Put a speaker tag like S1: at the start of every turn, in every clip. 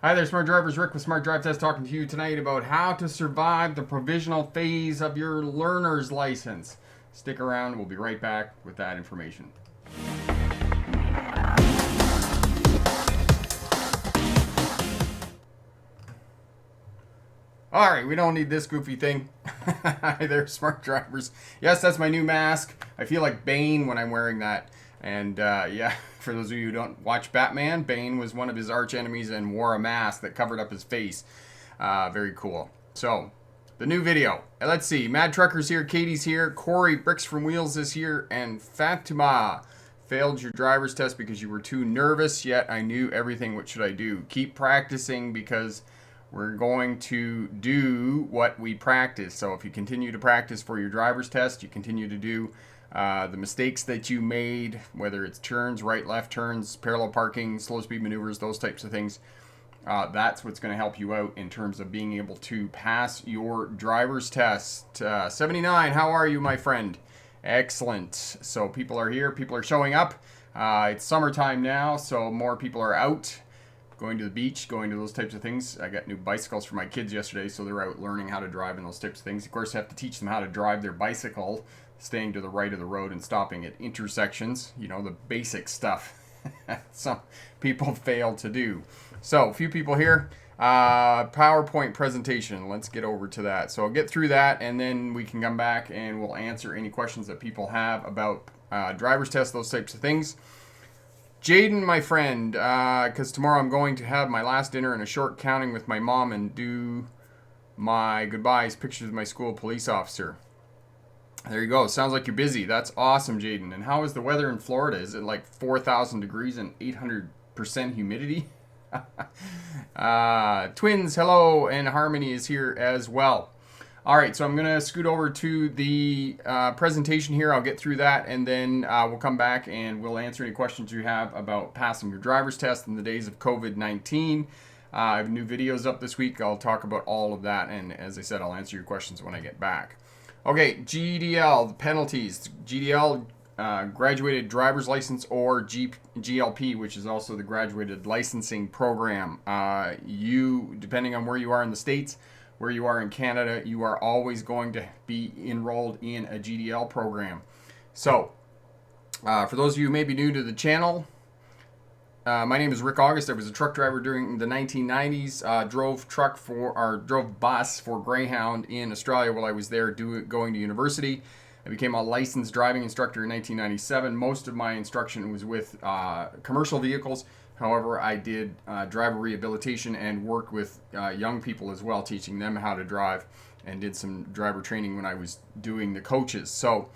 S1: Hi there, Smart Drivers. Rick with Smart Drive Test talking to you tonight about how to survive the provisional phase of your learner's license. Stick around, we'll be right back with that information. Alright, we don't need this goofy thing. Hi there, Smart Drivers. Yes, that's my new mask. I feel like Bane when I'm wearing that. And yeah, for those of you who don't watch Batman, Bane was one of his arch enemies and wore a mask that covered up his face. Very cool. So, the new video. Let's see. Mad Trucker's here, Katie's here, Corey Bricks from Wheels is here, and Fatima failed your driver's test because you were too nervous, yet I knew everything. What should I do? Keep practicing because we're going to do what we practice. So if you continue to practice for your driver's test, you continue to do the mistakes that you made, whether it's turns, right, left turns, parallel parking, slow speed maneuvers, those types of things. That's what's going to help you out in terms of being able to pass your driver's test. 79, how are you, my friend? Excellent. So people are here, people are showing up. It's summertime now, so more people are out. Going to the beach, going to those types of things. I got new bicycles for my kids yesterday, so they're out learning how to drive and those types of things. Of course, I have to teach them how to drive their bicycle, staying to the right of the road and stopping at intersections. You know, the basic stuff some people fail to do. So, a few people here. PowerPoint presentation. Let's get over to that. So, I'll get through that, and then we can come back and we'll answer any questions that people have about driver's tests, those types of things. Jaden, my friend, because tomorrow I'm going to have my last dinner and a short counting with my mom and do my goodbyes, pictures of my school police officer. There you go. Sounds like you're busy. That's awesome, Jaden. And how is the weather in Florida? Is it like 4,000 degrees and 800% humidity? Twins, hello, and Harmony is here as well. All right, so I'm going to scoot over to the presentation here. I'll get through that, and then we'll come back and we'll answer any questions you have about passing your driver's test in the days of COVID-19. I have new videos up this week. I'll talk about all of that, and as I said, I'll answer your questions when I get back. Okay, GDL, the penalties. GDL, graduated driver's license, or GLP, which is also the graduated licensing program. You, depending on where you are in the States, where you are in Canada, you are always going to be enrolled in a GDL program. So, for those of you who may be new to the channel, my name is Rick August. I was a truck driver during the 1990s. Drove bus for Greyhound in Australia while I was there going to university. I became a licensed driving instructor in 1997. Most of my instruction was with commercial vehicles. However, I did driver rehabilitation and worked with young people as well, teaching them how to drive, and did some driver training when I was doing the coaches. So,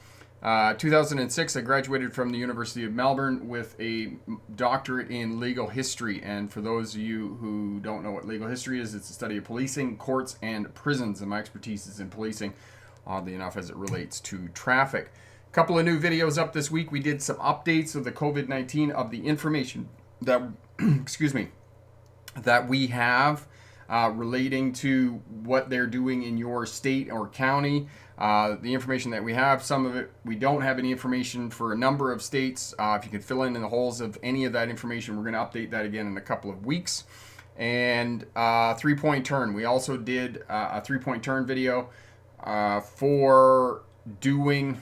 S1: 2006, I graduated from the University of Melbourne with a doctorate in legal history. And for those of you who don't know what legal history is, it's the study of policing, courts, and prisons. And my expertise is in policing, oddly enough, as it relates to traffic. A couple of new videos up this week. We did some updates of the COVID-19 of the information that that we have relating to what they're doing in your state or county. The information that we have, some of it we don't have any information for a number of states. If you could fill in the holes of any of that information, we're going to update that again in a couple of weeks. And three-point turn. We also did a three-point turn video for doing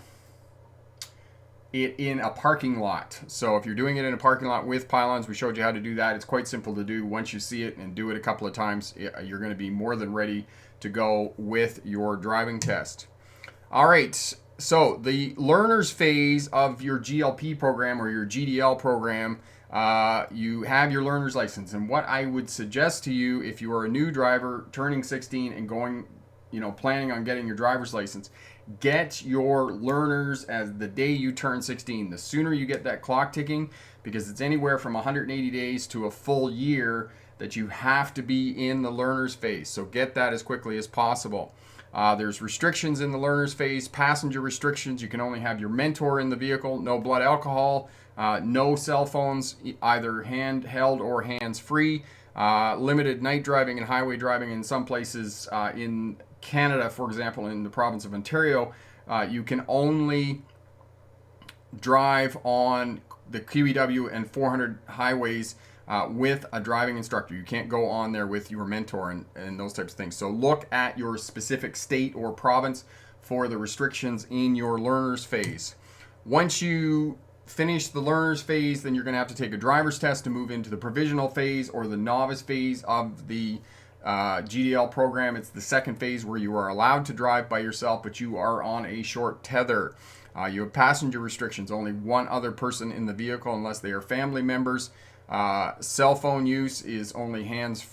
S1: it in a parking lot. So if you're doing it in a parking lot with pylons, we showed you how to do that. It's quite simple to do. Once you see it and do it a couple of times, you're going to be more than ready to go with your driving test. All right, so the learner's phase of your GLP program or your GDL program, you have your learner's license. And what I would suggest to you, if you are a new driver turning 16 and going, planning on getting your driver's license, get your learners as the day you turn 16. The sooner you get that clock ticking, because it's anywhere from 180 days to a full year that you have to be in the learner's phase. So get that as quickly as possible. There's restrictions in the learner's phase, passenger restrictions. You can only have your mentor in the vehicle, no blood alcohol, no cell phones, either handheld or hands-free, limited night driving and highway driving in some places in Canada, for example, in the province of Ontario, you can only drive on the QEW and 400 highways with a driving instructor. You can't go on there with your mentor and those types of things. So look at your specific state or province for the restrictions in your learner's phase. Once you finish the learner's phase, then you're going to have to take a driver's test to move into the provisional phase or the novice phase of the GDL program. It's the second phase where you are allowed to drive by yourself, but you are on a short tether. You have passenger restrictions, only one other person in the vehicle unless they are family members. Cell phone use is only hands.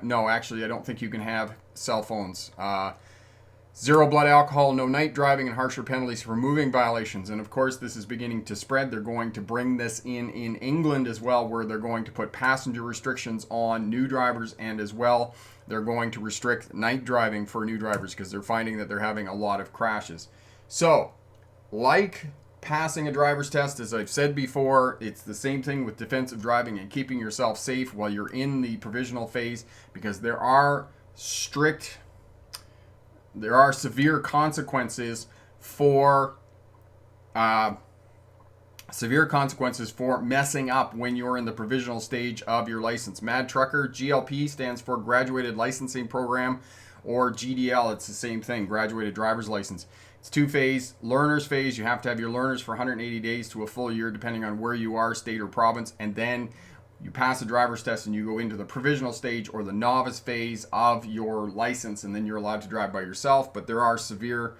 S1: No, actually, I don't think you can have cell phones. Zero blood alcohol, no night driving, and harsher penalties for moving violations. And of course, this is beginning to spread. They're going to bring this in England as well, where they're going to put passenger restrictions on new drivers, and as well, they're going to restrict night driving for new drivers because they're finding that they're having a lot of crashes. So, like passing a driver's test, as I've said before, it's the same thing with defensive driving and keeping yourself safe while you're in the provisional phase, because there are severe consequences for messing up when you're in the provisional stage of your license. Mad Trucker, GLP stands for Graduated Licensing Program, or GDL, it's the same thing, Graduated Driver's License. It's two-phase. Learner's phase, you have to have your learners for 180 days to a full year, depending on where you are, state or province, and then you pass the driver's test and you go into the provisional stage or the novice phase of your license, and then you're allowed to drive by yourself. But there are severe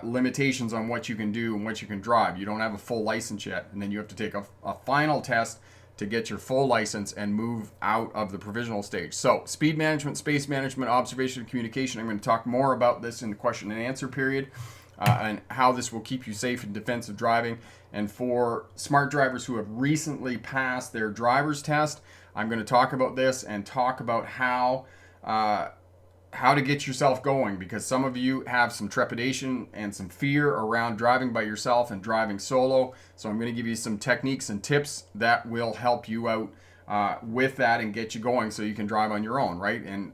S1: limitations on what you can do and what you can drive. You don't have a full license yet, and then you have to take a final test to get your full license and move out of the provisional stage. So speed management, space management, observation, and communication. I'm going to talk more about this in the question and answer period, and how this will keep you safe in defensive driving. And for smart drivers who have recently passed their driver's test, I'm going to talk about this and talk about how to get yourself going, because some of you have some trepidation and some fear around driving by yourself and driving solo. So I'm going to give you some techniques and tips that will help you out with that and get you going so you can drive on your own, right? And,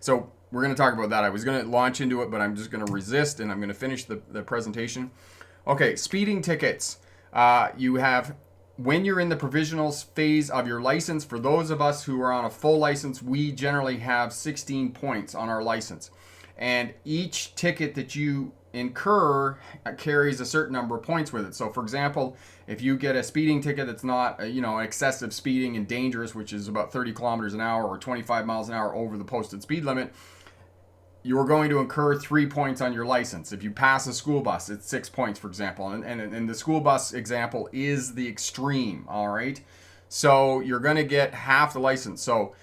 S1: so we're going to talk about that. I was going to launch into it, but I'm just going to resist, and I'm going to finish the presentation. Okay, speeding tickets. You have, when you're in the provisional phase of your license, for those of us who are on a full license, we generally have 16 points on our license. And each ticket that you incur carries a certain number of points with it. So for example, if you get a speeding ticket that's not, excessive speeding and dangerous, which is about 30 kilometers an hour or 25 miles an hour over the posted speed limit, you're going to incur 3 points on your license. If you pass a school bus, it's 6 points, for example. And the school bus example is the extreme, all right? So you're going to get half the license. So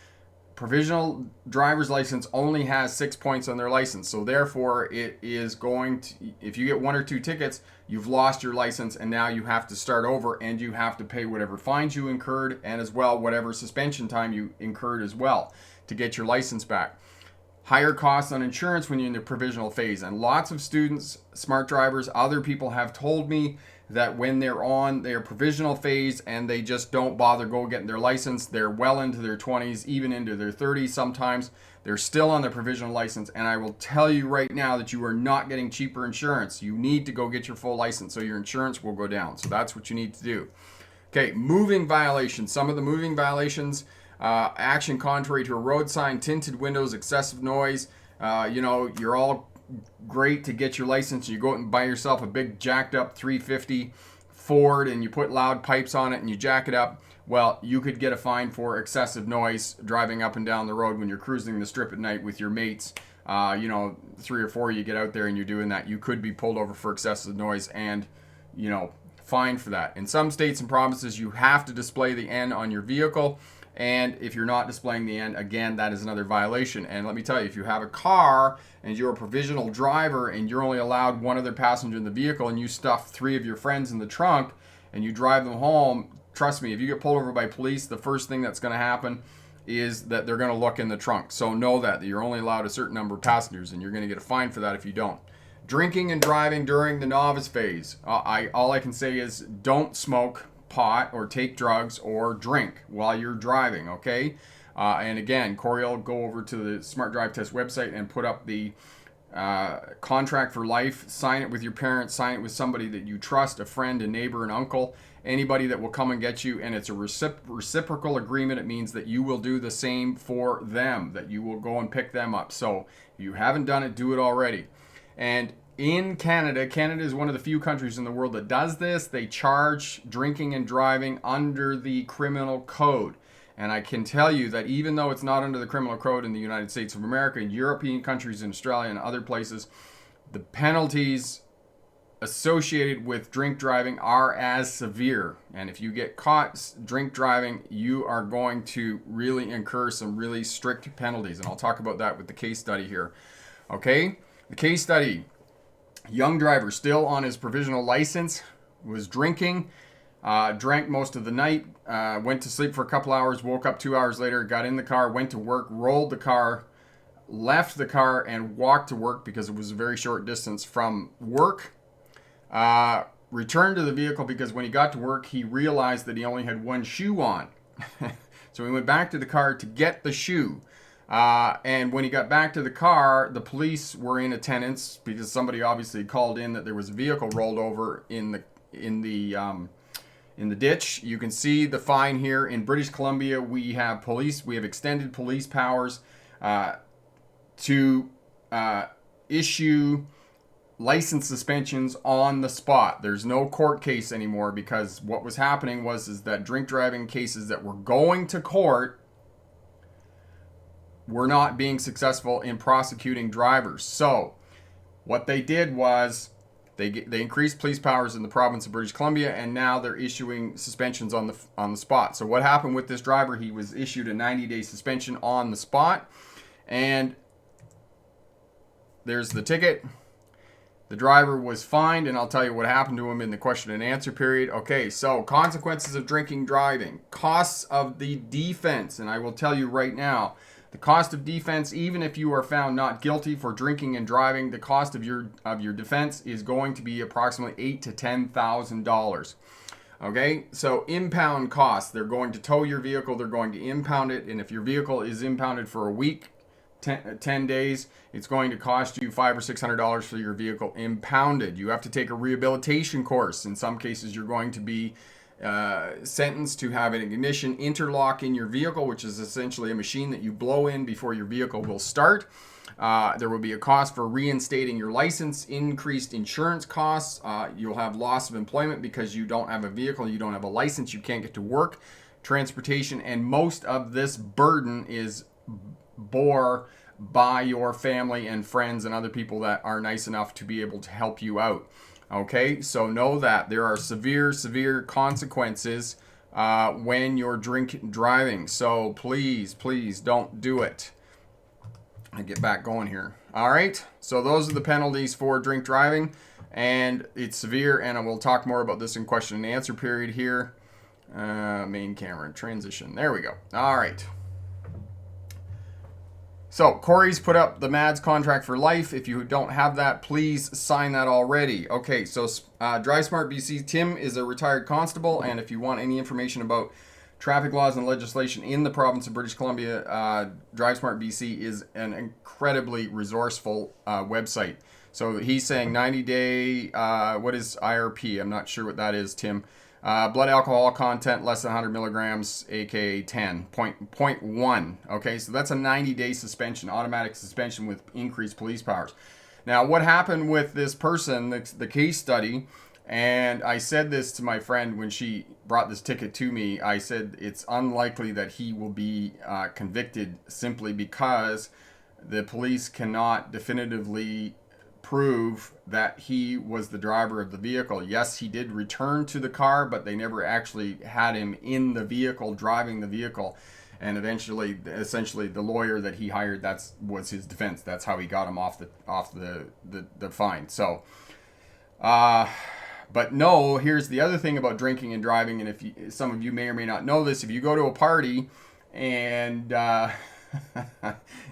S1: provisional driver's license only has 6 points on their license. So therefore, it is going to, if you get 1 or 2 tickets, you've lost your license, and now you have to start over, and you have to pay whatever fines you incurred, and as well, whatever suspension time you incurred as well to get your license back. Higher costs on insurance when you're in the provisional phase. And lots of students, smart drivers, other people have told me that when they're on their provisional phase and they just don't bother getting their license, they're well into their 20s, even into their 30s sometimes, they're still on their provisional license. And I will tell you right now that you are not getting cheaper insurance. You need to go get your full license so your insurance will go down. So that's what you need to do. Okay, moving violations. Some of the moving violations: action contrary to a road sign, tinted windows, excessive noise. You're all great to get your license. You go out and buy yourself a big jacked up 350 Ford and you put loud pipes on it and you jack it up. Well, you could get a fine for excessive noise driving up and down the road when you're cruising the strip at night with your mates. 3 or 4, you get out there and you're doing that. You could be pulled over for excessive noise and, fined for that. In some states and provinces, you have to display the N on your vehicle. And if you're not displaying the N, again, that is another violation. And let me tell you, if you have a car and you're a provisional driver and you're only allowed 1 other passenger in the vehicle and you stuff 3 of your friends in the trunk and you drive them home, trust me, if you get pulled over by police, the first thing that's going to happen is that they're going to look in the trunk. So know that you're only allowed a certain number of passengers, and you're going to get a fine for that if you don't. Drinking and driving during the novice phase. All I can say is don't smoke pot or take drugs or drink while you're driving, okay? And again, Corey will go over to the Smart Drive Test website and put up the contract for life. Sign it with your parents, sign it with somebody that you trust, a friend, a neighbor, an uncle, anybody that will come and get you, and it's a reciprocal agreement. It means that you will do the same for them, that you will go and pick them up. So if you haven't done it, do it already. And in Canada, Canada is one of the few countries in the world that does this. They charge drinking and driving under the criminal code. And I can tell you that even though it's not under the criminal code in the United States of America, in European countries, in Australia, and other places, the penalties associated with drink driving are as severe. And if you get caught drink driving, you are going to really incur some really strict penalties. And I'll talk about that with the case study here. Okay, the case study. Young driver still on his provisional license, was drinking. Drank most of the night, went to sleep for a couple hours, woke up 2 hours later, got in the car, went to work, rolled the car, left the car, and walked to work because it was a very short distance from work. Returned to the vehicle because when he got to work, he realized that he only had one shoe on. So he went back to the car to get the shoe. And when he got back to the car, the police were in attendance because somebody obviously called in that there was a vehicle rolled over in the ditch. You can see the fine here. In British Columbia, we have extended police powers to issue license suspensions on the spot. There's no court case anymore because what was happening is that drink driving cases that were going to court were not being successful in prosecuting drivers. So what they did was they increased police powers in the province of British Columbia, and now they're issuing suspensions on the spot. So what happened with this driver? He was issued a 90-day suspension on the spot, and there's the ticket. The driver was fined, and I'll tell you what happened to him in the question and answer period. Okay, so consequences of drinking driving, costs of the defense, and I will tell you right now, the cost of defense, even if you are found not guilty for drinking and driving, the cost of your defense is going to be approximately $8,000 to $10,000. Okay, so impound costs. They're going to tow your vehicle. They're going to impound it, and if your vehicle is impounded for a week, 10 days, it's going to cost you $500 or $600 for your vehicle impounded. You have to take a rehabilitation course. In some cases, you're going to be sentenced to have an ignition interlock in your vehicle, which is essentially a machine that you blow in before your vehicle will start. There will be a cost for reinstating your license, increased insurance costs. You'll have loss of employment because you don't have a vehicle, you don't have a license, you can't get to work, transportation, and most of this burden is bore by your family and friends and other people that are nice enough to be able to help you out. Okay, so know that there are severe consequences when you're driving. So please don't do it. I get back going here. All right, so those are the penalties for drink driving, and it's severe, and I will talk more about this in question and answer period here. Main camera, transition. There we go. All right. So Corey's put up the MADS contract for life. If you don't have that, please sign that already. Okay, so Drive Smart BC, Tim is a retired constable, and if you want any information about traffic laws and legislation in the province of British Columbia, Drive Smart BC is an incredibly resourceful website. So he's saying 90-day, what is IRP? I'm not sure what that is, Tim. Blood alcohol content less than 100 milligrams, aka 10.1. Okay, so that's a 90-day suspension, automatic suspension with increased police powers. Now, what happened with this person, the case study, and I said this to my friend when she brought this ticket to me, I said it's unlikely that he will be convicted simply because the police cannot definitively prove that he was the driver of the vehicle. Yes, he did return to the car, but they never actually had him in the vehicle, driving the vehicle. And essentially, the lawyer that he hired, was his defense. That's how he got him off the fine. So, but no, here's the other thing about drinking and driving, and some of you may or may not know this, if you go to a party and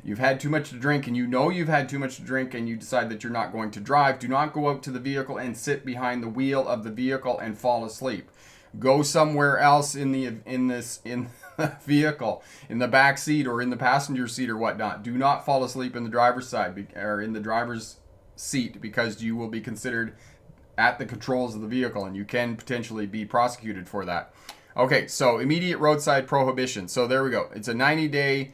S1: you've had too much to drink, and you know you've had too much to drink, and you decide that you're not going to drive, do not go out to the vehicle and sit behind the wheel of the vehicle and fall asleep. Go somewhere else in the vehicle, in the back seat or in the passenger seat or whatnot. Do not fall asleep in the driver's side or in the driver's seat, because you will be considered at the controls of the vehicle, and you can potentially be prosecuted for that. Okay, so immediate roadside prohibition. So there we go. It's a 90-day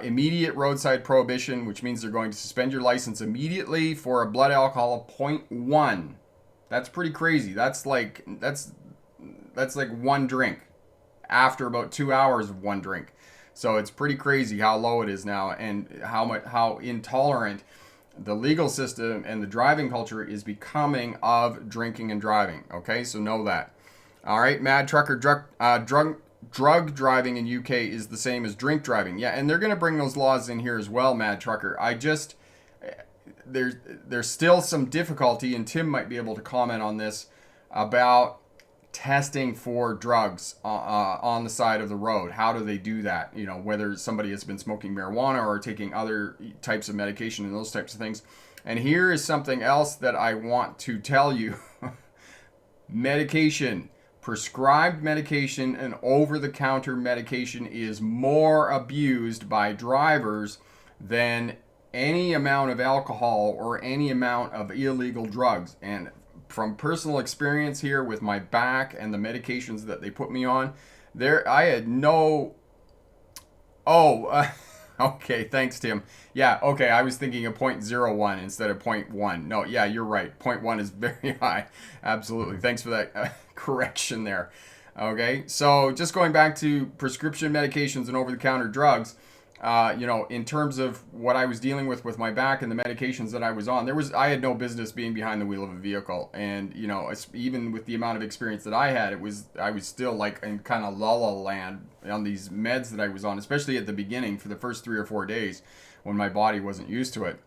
S1: immediate roadside prohibition, which means they're going to suspend your license immediately for a blood alcohol of 0.1. That's pretty crazy. That's like one drink after about 2 hours of one drink. So it's pretty crazy how low it is now, and how intolerant the legal system and the driving culture is becoming of drinking and driving. Okay, so know that. All right, Mad Trucker, drug driving in UK is the same as drink driving. Yeah, and they're going to bring those laws in here as well, Mad Trucker. There's still some difficulty, and Tim might be able to comment on this, about testing for drugs on the side of the road. How do they do that? You know, whether somebody has been smoking marijuana or taking other types of medication and those types of things. And here is something else that I want to tell you. Medication. Prescribed medication and over-the-counter medication is more abused by drivers than any amount of alcohol or any amount of illegal drugs. And from personal experience here with my back and the medications that they put me on, I had no... okay, thanks, Tim. Yeah, okay, I was thinking of 0.01 instead of 0.1. No, yeah, you're right. 0.1 is very high. Absolutely. Thanks for that correction there. Okay, so just going back to prescription medications and over-the-counter drugs, in terms of what I was dealing with my back and the medications that I was on, I had no business being behind the wheel of a vehicle. And, even with the amount of experience that I had, I was still like in kind of la la land on these meds that I was on, especially at the beginning for the first 3 or 4 days when my body wasn't used to it.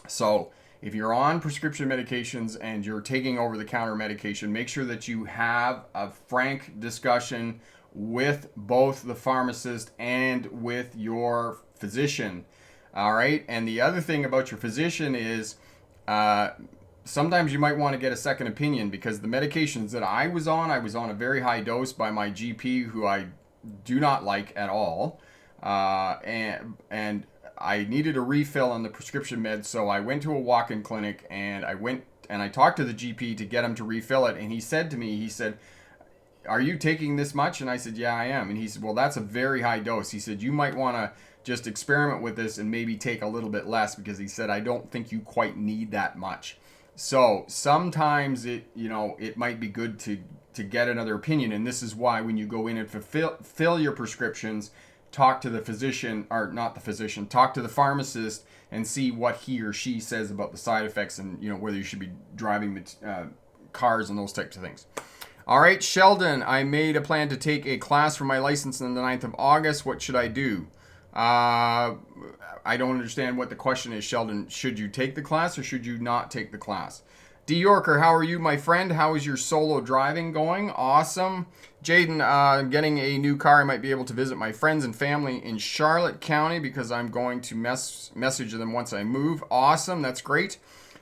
S1: So if you're on prescription medications and you're taking over-the-counter medication, make sure that you have a frank discussion with both the pharmacist and with your physician. All right. And the other thing about your physician is sometimes you might want to get a second opinion, because the medications that I was on a very high dose by my GP, who I do not like at all. And I needed a refill on the prescription meds. So I went to a walk-in clinic and I talked to the GP to get him to refill it. And he said to me, "Are you taking this much?" And I said, "Yeah, I am." And he said, "Well, that's a very high dose." He said, "You might want to just experiment with this and maybe take a little bit less," because he said, "I don't think you quite need that much." So sometimes it might be good to get another opinion. And this is why when you go in and fill your prescriptions, talk to the physician, or not the physician, talk to the pharmacist and see what he or she says about the side effects and, whether you should be driving cars and those types of things. All right, Sheldon, I made a plan to take a class for my license on the 9th of August. What should I do? I don't understand what the question is, Sheldon. Should you take the class or should you not take the class? D. Yorker, how are you, my friend? How is your solo driving going? Awesome. Jaden, I'm getting a new car. I might be able to visit my friends and family in Charlotte County because I'm going to message them once I move. Awesome. That's great.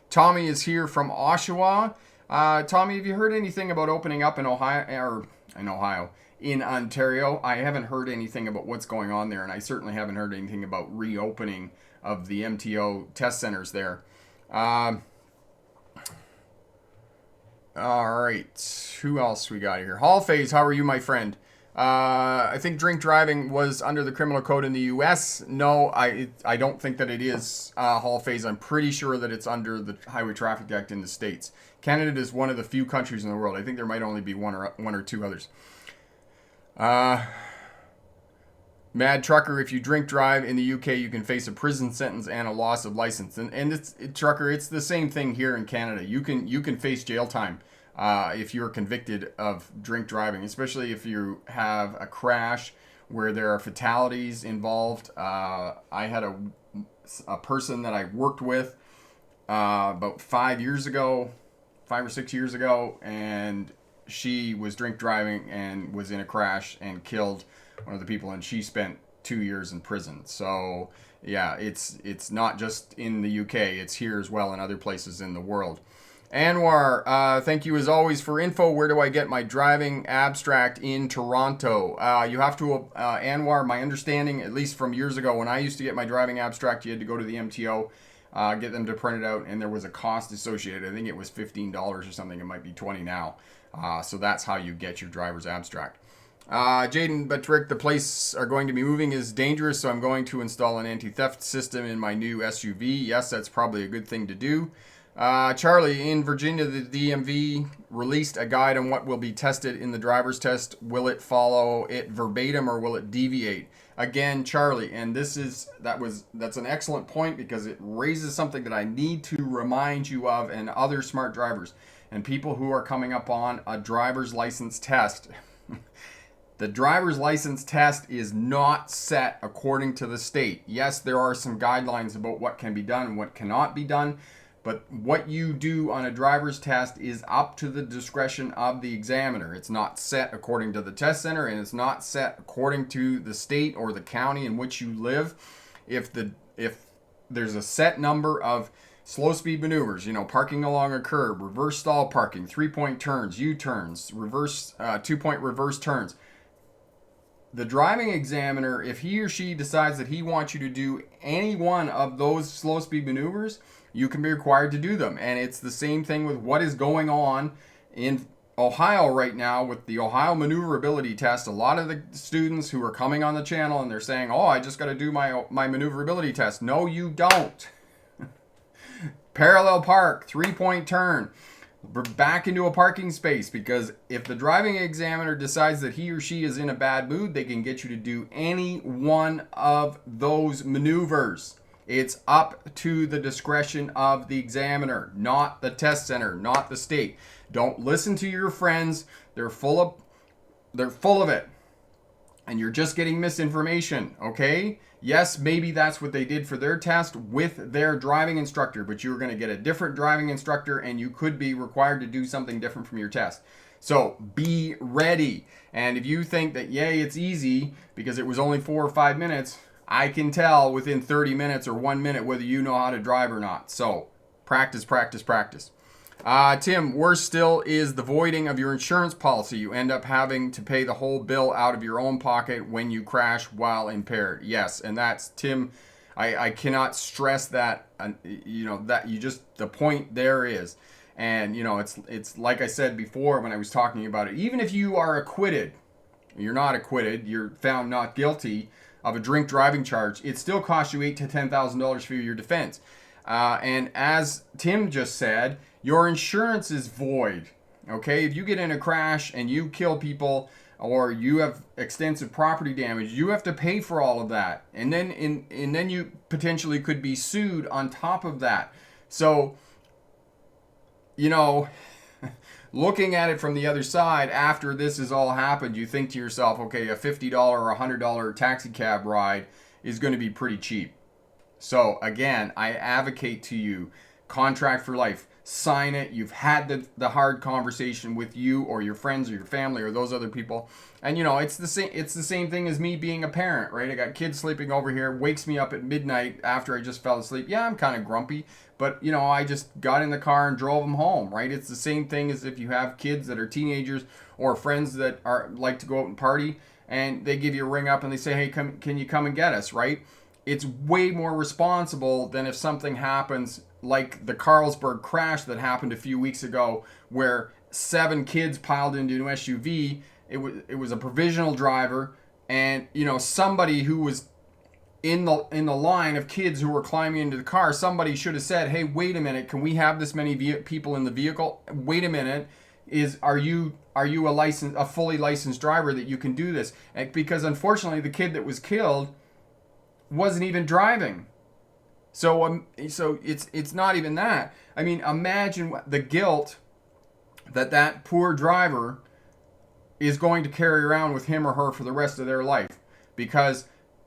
S1: Tommy is here from Oshawa. Tommy, have you heard anything about opening up in Ontario? I haven't heard anything about what's going on there, and I certainly haven't heard anything about reopening of the MTO test centers there. All right, who else we got here? Hall Phase, how are you, my friend? I think drink driving was under the criminal code in the U.S. No, I don't think that it is, Hall Phase. I'm pretty sure that it's under the Highway Traffic Act in the States. Canada is one of the few countries in the world. I think there might only be one or two others. Mad Trucker, if you drink drive in the UK, you can face a prison sentence and a loss of license. And Trucker, it's the same thing here in Canada. You can face jail time if you're convicted of drink driving, especially if you have a crash where there are fatalities involved. I had a person that I worked with about 5 or 6 years ago, and she was drink driving and was in a crash and killed one of the people, and she spent 2 years in prison. So yeah, it's not just in the UK, it's here as well in other places in the world. Anwar, thank you as always for info. Where do I get my driving abstract in Toronto? You have to, Anwar, my understanding, at least from years ago when I used to get my driving abstract, you had to go to the MTO. get them to print it out, and there was a cost associated. I think it was $15 or something. It might be 20 now. So that's how you get your driver's abstract. Jaden Buttrick, the place are going to be moving is dangerous, so I'm going to install an anti-theft system in my new SUV. Yes, that's probably a good thing to do. Charlie, in Virginia, the DMV released a guide on what will be tested in the driver's test. Will it follow it verbatim or will it deviate? Again, Charlie, and that's an excellent point because it raises something that I need to remind you of and other smart drivers and people who are coming up on a driver's license test. The driver's license test is not set according to the state. Yes, there are some guidelines about what can be done and what cannot be done, but what you do on a driver's test is up to the discretion of the examiner. It's not set according to the test center, and it's not set according to the state or the county in which you live. If there's a set number of slow speed maneuvers, parking along a curb, reverse stall parking, 3-point turns, U-turns, reverse 2-point reverse turns. The driving examiner, if he or she decides that he wants you to do any one of those slow speed maneuvers, you can be required to do them. And it's the same thing with what is going on in Ohio right now with the Ohio maneuverability test. A lot of the students who are coming on the channel and they're saying, oh, I just got to do my maneuverability test. No, you don't. Parallel park, 3-point turn, back into a parking space, because if the driving examiner decides that he or she is in a bad mood, they can get you to do any one of those maneuvers. It's up to the discretion of the examiner, not the test center, not the state. Don't listen to your friends. They're full of it. And you're just getting misinformation, okay? Yes, maybe that's what they did for their test with their driving instructor, but you're going to get a different driving instructor and you could be required to do something different from your test. So be ready. And if you think that, yay, it's easy because it was only 4 or 5 minutes, I can tell within 30 minutes or 1 minute whether you know how to drive or not. So practice, practice, practice. Tim, worse still is the voiding of your insurance policy. You end up having to pay the whole bill out of your own pocket when you crash while impaired. Yes, and that's, Tim, I cannot stress that, the point there is. And, it's like I said before when I was talking about it, even if you are acquitted, you're not acquitted, you're found not guilty of a drink driving charge, it still costs you $8,000 to $10,000 for your defense. And as Tim just said, your insurance is void. Okay, if you get in a crash and you kill people or you have extensive property damage, you have to pay for all of that, and then you potentially could be sued on top of that. So, looking at it from the other side, after this has all happened, you think to yourself, okay, a $50 or $100 taxi cab ride is going to be pretty cheap. So again, I advocate to you, contract for life. Sign it. You've had the hard conversation with you or your friends or your family or those other people. And it's the same thing as me being a parent, right? I got kids sleeping over here, wakes me up at midnight after I just fell asleep. Yeah, I'm kind of grumpy, but I just got in the car and drove them home, right? It's the same thing as if you have kids that are teenagers or friends that are like to go out and party and they give you a ring up and they say, hey, can you come and get us, right? It's way more responsible than if something happens like the Carlsberg crash that happened a few weeks ago where 7 kids piled into an SUV. It was a provisional driver, and somebody who was in the line of kids who were climbing into the car, somebody should have said, hey, wait a minute, can we have this many people in the vehicle? Wait a minute, are you a fully licensed driver that you can do this? And because unfortunately the kid that was killed wasn't even driving. So it's not even that. I mean, imagine the guilt that poor driver is going to carry around with him or her for the rest of their life because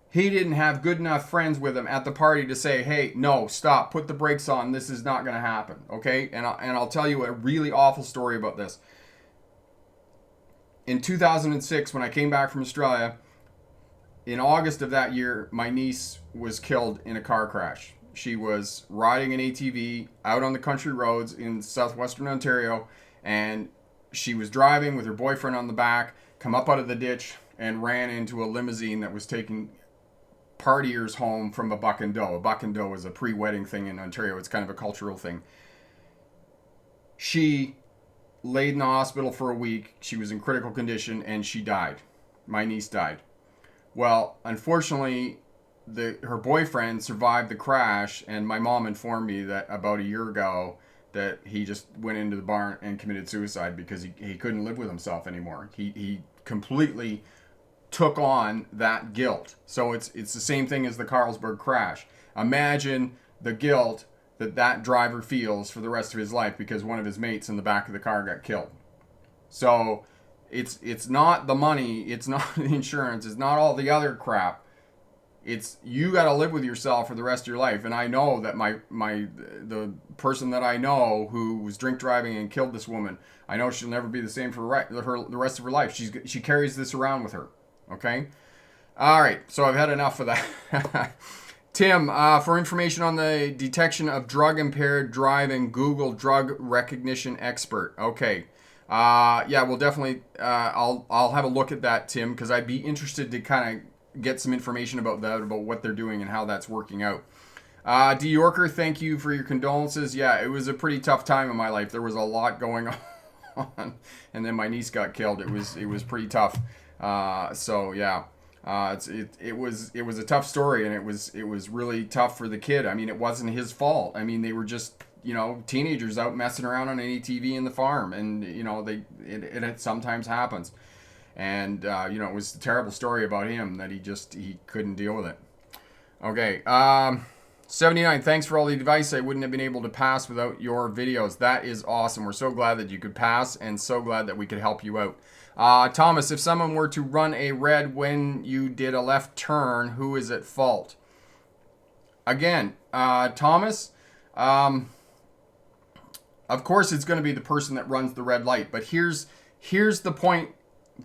S1: he didn't have good enough friends with him at the party to say, hey, no, stop, put the brakes on, this is not going to happen, okay? And I'll tell you a really awful story about this. In 2006, when I came back from Australia, in August of that year, my niece was killed in a car crash. She was riding an ATV out on the country roads in southwestern Ontario, and she was driving with her boyfriend on the back, come up out of the ditch, and ran into a limousine that was taking partiers home from a buck and doe. A buck and doe is a pre-wedding thing in Ontario. It's kind of a cultural thing. She laid in the hospital for a week. She was in critical condition and she died. My niece died. Well, unfortunately, her boyfriend survived the crash, and my mom informed me that about a year ago that he just went into the barn and committed suicide because he couldn't live with himself anymore. He completely took on that guilt. So it's the same thing as the Carlsberg crash. Imagine the guilt that driver feels for the rest of his life because one of his mates in the back of the car got killed. So it's not the money, it's not the insurance, it's not all the other crap. It's you got to live with yourself for the rest of your life. And I know that the person that I know who was drink driving and killed this woman, I know she'll never be the same for the rest of her life. She carries this around with her. Okay. All right. So I've had enough of that. Tim, for information on the detection of drug impaired driving, Google drug recognition expert. Okay. Yeah, we'll definitely, I'll have a look at that, Tim, because I'd be interested to kind of get some information about that, about what they're doing and how that's working out. D. Yorker, thank you for your condolences. Yeah, it was a pretty tough time in my life. There was a lot going on, and then my niece got killed. It was pretty tough. So yeah, it was a tough story, and it was really tough for the kid. I mean, it wasn't his fault. I mean, they were just teenagers out messing around on any TV in the farm, and it sometimes happens. And, it was a terrible story about him that he couldn't deal with it. Okay. 79, thanks for all the advice. I wouldn't have been able to pass without your videos. That is awesome. We're so glad that you could pass and so glad that we could help you out. Thomas, if someone were to run a red when you did a left turn, who is at fault? Again, Thomas, of course it's going to be the person that runs the red light. But here's the point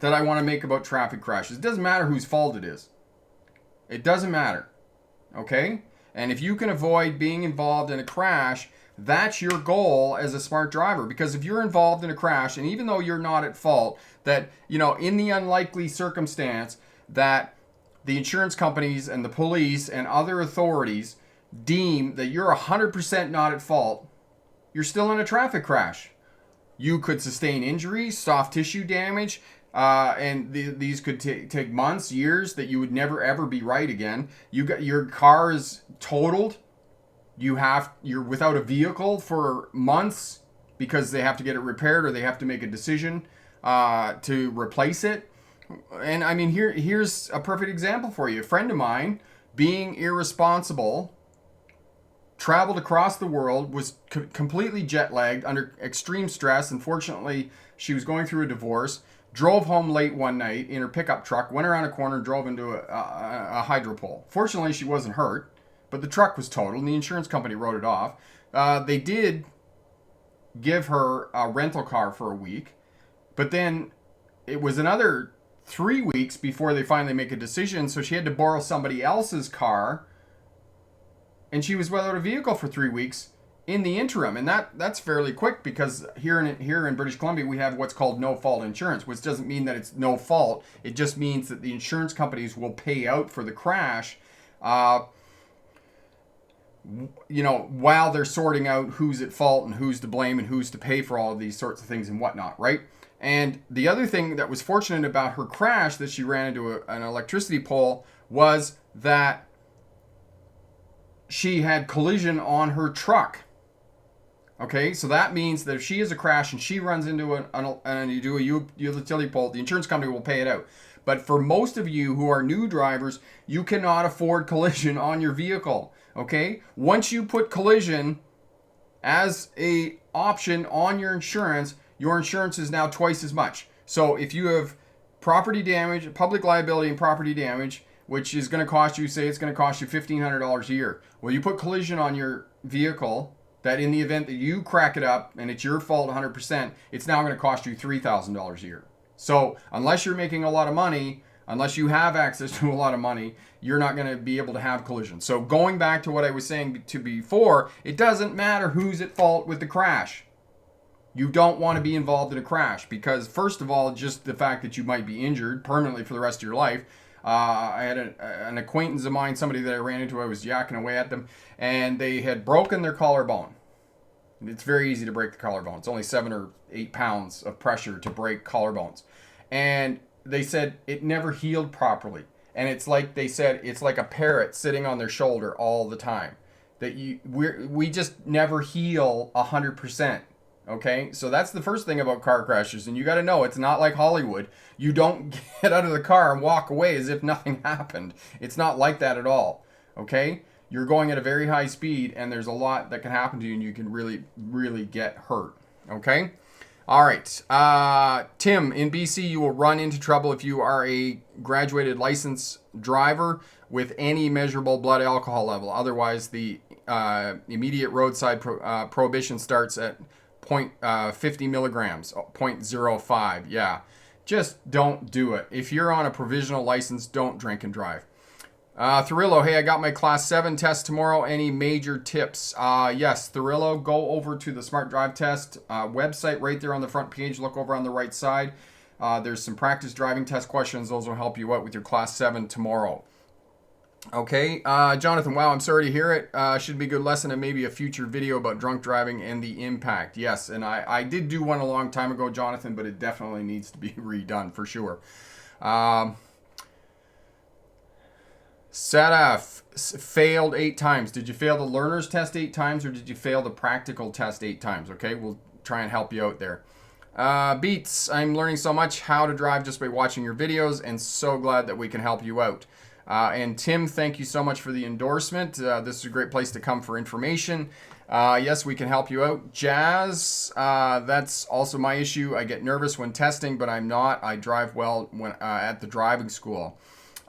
S1: that I want to make about traffic crashes. It doesn't matter whose fault it is. It doesn't matter. Okay? And if you can avoid being involved in a crash, that's your goal as a smart driver. Because if you're involved in a crash, and even though you're not at fault, that, in the unlikely circumstance that the insurance companies and the police and other authorities deem that you're 100% not at fault, you're still in a traffic crash. You could sustain injuries, soft tissue damage, and these could take months, years, that you would never ever be right again. Your car is totaled. You're without a vehicle for months because they have to get it repaired or they have to make a decision to replace it. And I mean, here's a perfect example for you. A friend of mine, being irresponsible, traveled across the world, was completely jet lagged, under extreme stress. Unfortunately, she was going through a divorce. Drove home late one night in her pickup truck, went around a corner, drove into a hydro pole. Fortunately, she wasn't hurt, but the truck was totaled, and the insurance company wrote it off. They did give her a rental car for a week, but then it was another 3 weeks before they finally make a decision, so she had to borrow somebody else's car, and she was without a vehicle for 3 weeks in the interim. And that's fairly quick, because here in British Columbia we have what's called no fault insurance, which doesn't mean that it's no fault. It just means that the insurance companies will pay out for the crash while they're sorting out who's at fault and who's to blame and who's to pay for all of these sorts of things and whatnot, right? And the other thing that was fortunate about her crash, that she ran into an electricity pole, was that she had collision on her truck. Okay, so that means that if she has a crash and she runs into and you do a utility pole, the insurance company will pay it out. But for most of you who are new drivers, you cannot afford collision on your vehicle. Okay, once you put collision as a option on your insurance is now twice as much. So if you have property damage, public liability and property damage, which is going to cost you, say it's going to cost you $1,500 a year. Well, you put collision on your vehicle, that in the event that you crack it up and it's your fault 100%, it's now going to cost you $3,000 a year. So unless you're making a lot of money, unless you have access to a lot of money, you're not going to be able to have collision. So going back to what I was saying before, it doesn't matter who's at fault with the crash. You don't want to be involved in a crash because, first of all, just the fact that you might be injured permanently for the rest of your life. I had an acquaintance of mine, somebody that I ran into, I was yakking away at them, and they had broken their collarbone. It's very easy to break the collarbone. It's only 7 or 8 pounds of pressure to break collarbones. And they said it never healed properly. And it's like they said, it's like a parrot sitting on their shoulder all the time. That we just never heal 100%. Okay, so that's the first thing about car crashes, and you got to know it's not like Hollywood. You don't get out of the car and walk away as if nothing happened. It's not like that at all. Okay, you're going at a very high speed, and there's a lot that can happen to you, and you can really, really get hurt. Okay, all right. Tim, in BC, you will run into trouble if you are a graduated licensed driver with any measurable blood alcohol level. Otherwise, the immediate roadside prohibition starts at 50 milligrams, 0.05. Yeah, just don't do it. If you're on a provisional license, don't drink and drive. Thurilo, hey, I got my class 7 test tomorrow. Any major tips? Yes, Thurilo, go over to the Smart Drive Test website right there on the front page. Look over on the right side. There's some practice driving test questions. Those will help you out with your class 7 tomorrow. Okay, Jonathan, wow, I'm sorry to hear it. Should be a good lesson and maybe a future video about drunk driving and the impact. Yes, and I did do one a long time ago, Jonathan, but it definitely needs to be redone for sure. Sadaf failed 8 times. Did you fail the learner's test 8 times or did you fail the practical test 8 times? Okay, we'll try and help you out there. Beats, I'm learning so much how to drive just by watching your videos and so glad that we can help you out. And Tim, thank you so much for the endorsement. This is a great place to come for information. Yes, we can help you out. Jazz, that's also my issue. I get nervous when testing, but I'm not. I drive well when at the driving school.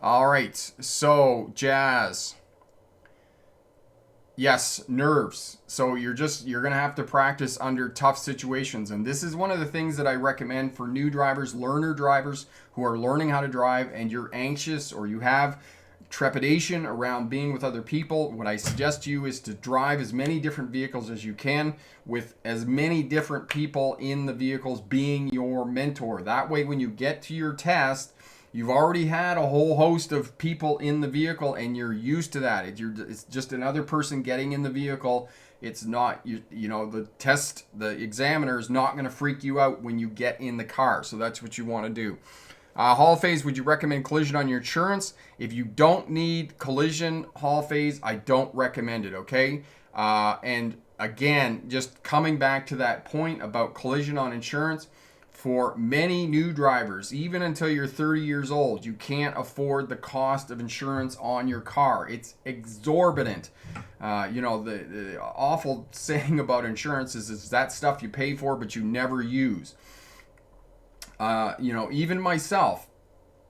S1: All right, so Jazz. Yes, nerves. So you're going to have to practice under tough situations. And this is one of the things that I recommend for new drivers, learner drivers who are learning how to drive and you're anxious or you have trepidation around being with other people. What I suggest to you is to drive as many different vehicles as you can with as many different people in the vehicles being your mentor. That way, when you get to your test, you've already had a whole host of people in the vehicle and you're used to that. It's just another person getting in the vehicle. It's not, the examiner is not going to freak you out when you get in the car. So that's what you want to do. Hall phase, would you recommend collision on your insurance? If you don't need collision hall phase, I don't recommend it, okay? And again, just coming back to that point about collision on insurance, for many new drivers, even until you're 30 years old, you can't afford the cost of insurance on your car. It's exorbitant. The awful saying about insurance is that stuff you pay for but you never use. Even myself,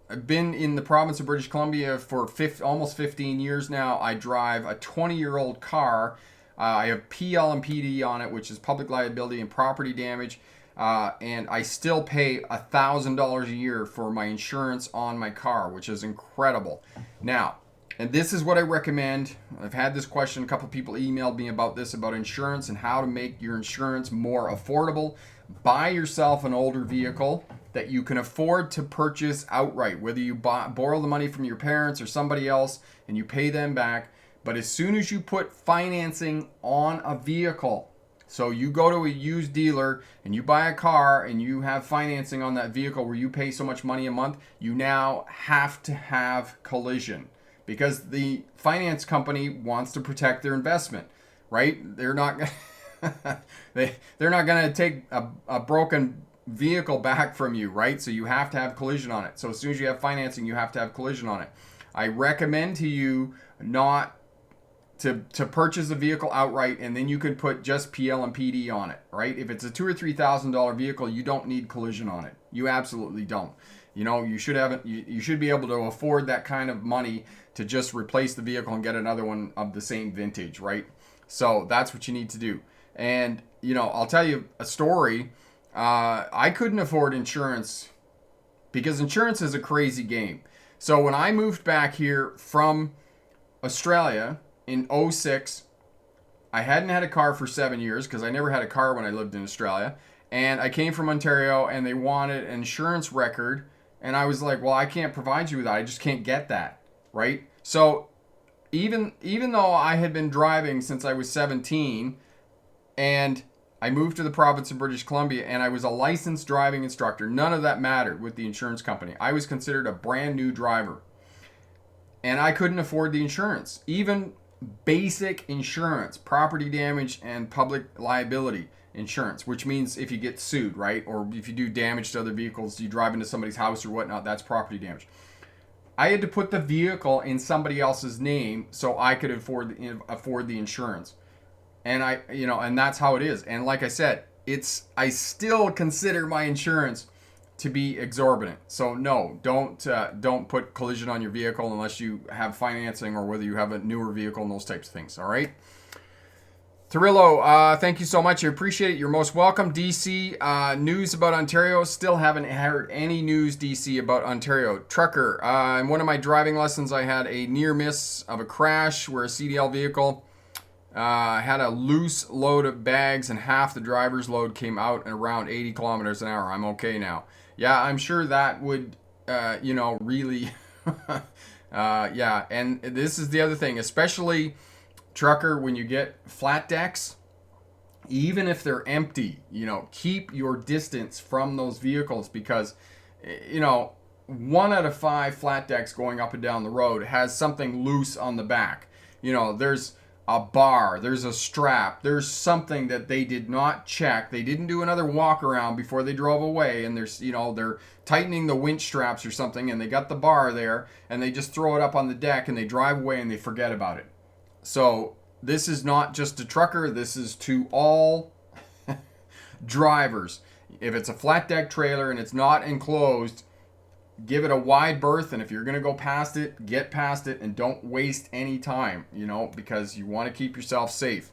S1: I've been in the province of British Columbia for almost 15 years now. I drive a 20-year-old car. I have PL and PD on it, which is public liability and property damage. And I still pay $1,000 a year for my insurance on my car, which is incredible. Now, and this is what I recommend. I've had this question. A couple people emailed me about this, about insurance and how to make your insurance more affordable. Buy yourself an older vehicle that you can afford to purchase outright, whether you borrow the money from your parents or somebody else and you pay them back. But as soon as you put financing on a vehicle, so you go to a used dealer and you buy a car and you have financing on that vehicle where you pay so much money a month, you now have to have collision because the finance company wants to protect their investment, right? They're not they're not going to take a broken vehicle back from you, right? So you have to have collision on it. So as soon as you have financing, you have to have collision on it. I recommend to you not to purchase a vehicle outright, and then you could put just PL and PD on it, right? If it's a $2,000 or $3,000 vehicle, you don't need collision on it. You absolutely don't. You should be able to afford that kind of money to just replace the vehicle and get another one of the same vintage, right? So that's what you need to do. And I'll tell you a story. I couldn't afford insurance because insurance is a crazy game. So when I moved back here from Australia in 2006, I hadn't had a car for 7 years because I never had a car when I lived in Australia. And I came from Ontario and they wanted an insurance record And I was like, well, I can't provide you with that. I just can't get that, right? So even though I had been driving since I was 17, and I moved to the province of British Columbia, and I was a licensed driving instructor, none of that mattered with the insurance company. I was considered a brand new driver, and I couldn't afford the insurance. Even basic insurance, property damage and public liability insurance, which means if you get sued, right? Or if you do damage to other vehicles, you drive into somebody's house or whatnot, that's property damage. I had to put the vehicle in somebody else's name so I could afford the insurance. And and that's how it is. And like I said, I still consider my insurance to be exorbitant. So no, don't put collision on your vehicle unless you have financing or whether you have a newer vehicle and those types of things. All right. Tarillo, thank you so much. I appreciate it. You're most welcome. DC, news about Ontario. Still haven't heard any news, DC, about Ontario. Trucker, in one of my driving lessons, I had a near miss of a crash where a CDL vehicle had a loose load of bags and half the driver's load came out at around 80 kilometers an hour. I'm okay now. Yeah, I'm sure that would, really, yeah. And this is the other thing, especially trucker, when you get flat decks, even if they're empty, keep your distance from those vehicles because, 1 out of 5 flat decks going up and down the road has something loose on the back. There's a bar, there's a strap, there's something that they did not check. They didn't do another walk around before they drove away, and they're tightening the winch straps or something, and they got the bar there, and they just throw it up on the deck, and they drive away, and they forget about it. So this is not just a trucker, this is to all drivers. If it's a flat deck trailer and it's not enclosed, give it a wide berth, and if you're going to go past it, get past it, and don't waste any time, because you want to keep yourself safe.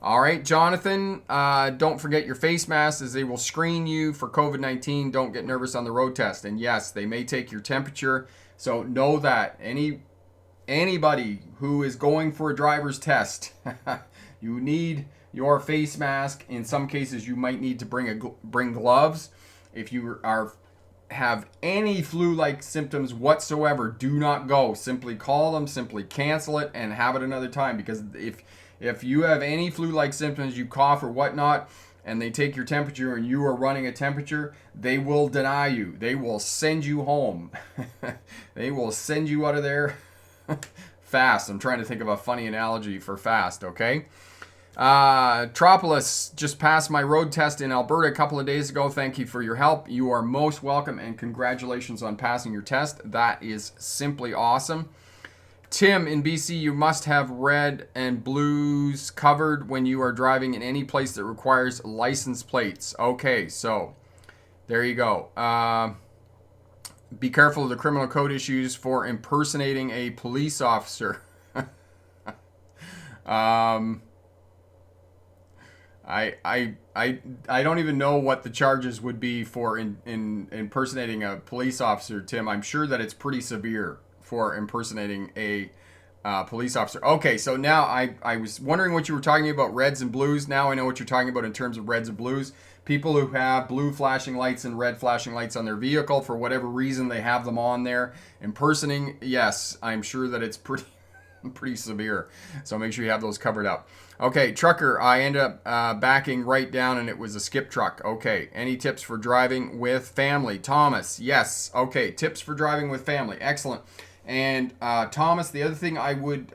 S1: All right, Jonathan, don't forget your face mask as they will screen you for COVID-19. Don't get nervous on the road test. And yes, they may take your temperature, so know that. Anybody who is going for a driver's test, you need your face mask. In some cases, you might need to bring gloves. If you have any flu-like symptoms whatsoever, do not go. Simply call them, simply cancel it, and have it another time. Because if you have any flu-like symptoms, you cough or whatnot, and they take your temperature and you are running a temperature, they will deny you. They will send you home. They will send you out of there fast. I'm trying to think of a funny analogy for fast, okay? Tropolis just passed my road test in Alberta a couple of days ago. Thank you for your help. You are most welcome, and congratulations on passing your test. That is simply awesome. Tim in BC, you must have red and blues covered when you are driving in any place that requires license plates. Okay, so there you go. Be careful of the criminal code issues for impersonating a police officer. I don't even know what the charges would be for in impersonating a police officer, Tim. I'm sure that it's pretty severe for impersonating a police officer. Okay, so now I was wondering what you were talking about, reds and blues. Now I know what you're talking about in terms of reds and blues. People who have blue flashing lights and red flashing lights on their vehicle, for whatever reason they have them on there. Impersonating, yes, I'm sure that it's pretty severe. So make sure you have those covered up. Okay, trucker, I ended up backing right down and it was a skip truck. Okay, any tips for driving with family? Thomas, yes. Okay, tips for driving with family. Excellent. And Thomas, the other thing I would